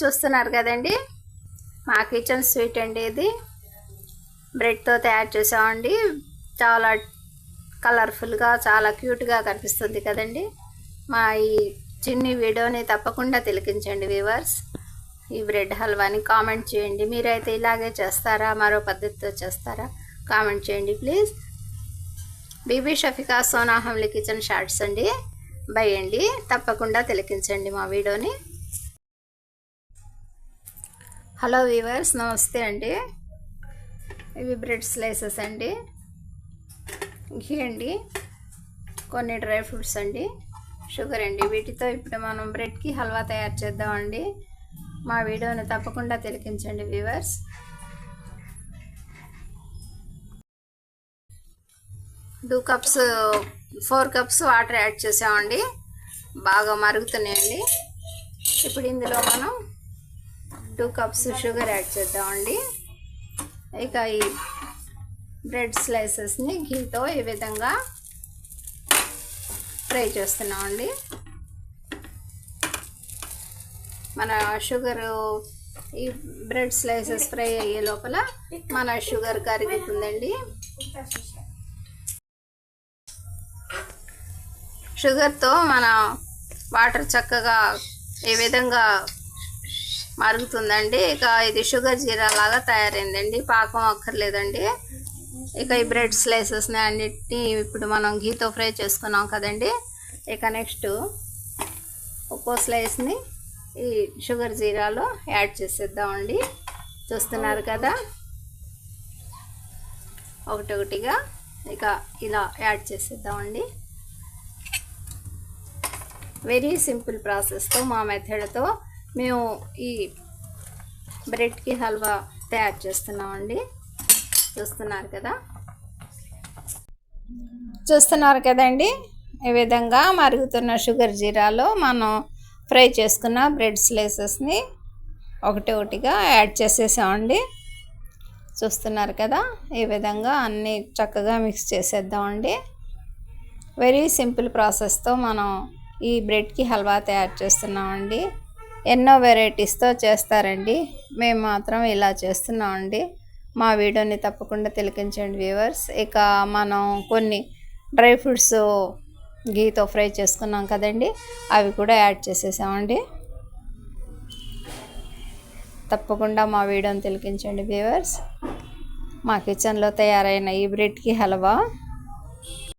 చూస్తున్నారు కదండి, మా కిచెన్ స్వీట్ అండి. ఇది బ్రెడ్తో తయారు చేసామండి. చాలా కలర్ఫుల్గా, చాలా క్యూట్గా కనిపిస్తుంది కదండి. మా ఈ చిన్ని వీడియోని తప్పకుండా తిలకించండి వ్యూవర్స్. ఈ బ్రెడ్ హల్వాని కామెంట్ చేయండి. మీరైతే ఇలాగే చేస్తారా, మరో పద్ధతితో చేస్తారా? కామెంట్ చేయండి ప్లీజ్. బీబీ షఫికా సోనా హమ్లీ కిచెన్ షార్ట్స్ అండి. బై అండి. తప్పకుండా తిలకించండి మా వీడియోని. హలో వ్యూవర్స్, నమస్తే అండి. ఇవి బ్రెడ్ స్లైసెస్ అండి, ఘీ అండి, కొన్ని డ్రై ఫ్రూట్స్ అండి, షుగర్ అండి. వీటితో ఇప్పుడు మనం బ్రెడ్కి హల్వా తయారు చేద్దామండి. మా వీడియోని తప్పకుండా తిలకించండి వ్యూవర్స్. 4 కప్స్ వాటర్ యాడ్ చేసామండి. బాగా మరుగుతున్నాయండి. ఇప్పుడు ఇందులో మనం 2 కప్స్ షుగర్ యాడ్ చేద్దామండి. ఇక ఈ బ్రెడ్ స్లైసెస్ని ఘీతో ఈ విధంగా ఫ్రై చేస్తున్నామండి. మన షుగరు ఈ బ్రెడ్ స్లైసెస్ ఫ్రై అయ్యే లోపల మన షుగర్ కరుగుతుందండి. షుగర్తో మన వాటర్ చక్కగా ఈ విధంగా మరుగుతుందండి. ఇక ఇది షుగర్ జీరా లాగా తయారైందండి. పాకం అక్కర్లేదండి. ఇక ఈ బ్రెడ్ స్లైసెస్ని అన్నిటినీ ఇప్పుడు మనం ఘీతో ఫ్రై చేసుకున్నాం కదండి. ఇక నెక్స్ట్ ఒక్కో స్లైస్ని ఈ షుగర్ జీరాలో యాడ్ చేసేద్దామండి. చూస్తున్నారు కదా, ఒకటొకటిగా ఇక ఇలా యాడ్ చేసేద్దామండి. వెరీ సింపుల్ ప్రాసెస్తో, మా మెథడ్తో మేము ఈ బ్రెడ్కి హల్వా తయారు చేస్తున్నామండి. చూస్తున్నారు కదండి, ఈ విధంగా మరుగుతున్న షుగర్ జీరాలో మనం ఫ్రై చేసుకున్న బ్రెడ్ స్లైసెస్ని ఒకటిగా యాడ్ చేసేసామండి. చూస్తున్నారు కదా, ఈ విధంగా అన్నీ చక్కగా మిక్స్ చేసేద్దామండి. వెరీ సింపుల్ ప్రాసెస్తో మనం ఈ బ్రెడ్కి హల్వా తయారు చేస్తున్నామండి. ఎన్నో వెరైటీస్తో చేస్తారండి, మేము మాత్రం ఇలా చేస్తున్నామండి. మా వీడియోని తప్పకుండా తిలకించండి వ్యూవర్స్. ఇక మనం కొన్ని డ్రై ఫ్రూట్స్ ఘీతో ఫ్రై చేసుకున్నాం కదండి, అవి కూడా యాడ్ చేసేసామండి. తప్పకుండా మా వీడియోని తిలకించండి వ్యూవర్స్. మా కిచెన్లో తయారైన ఈ బ్రెడ్కి హల్వా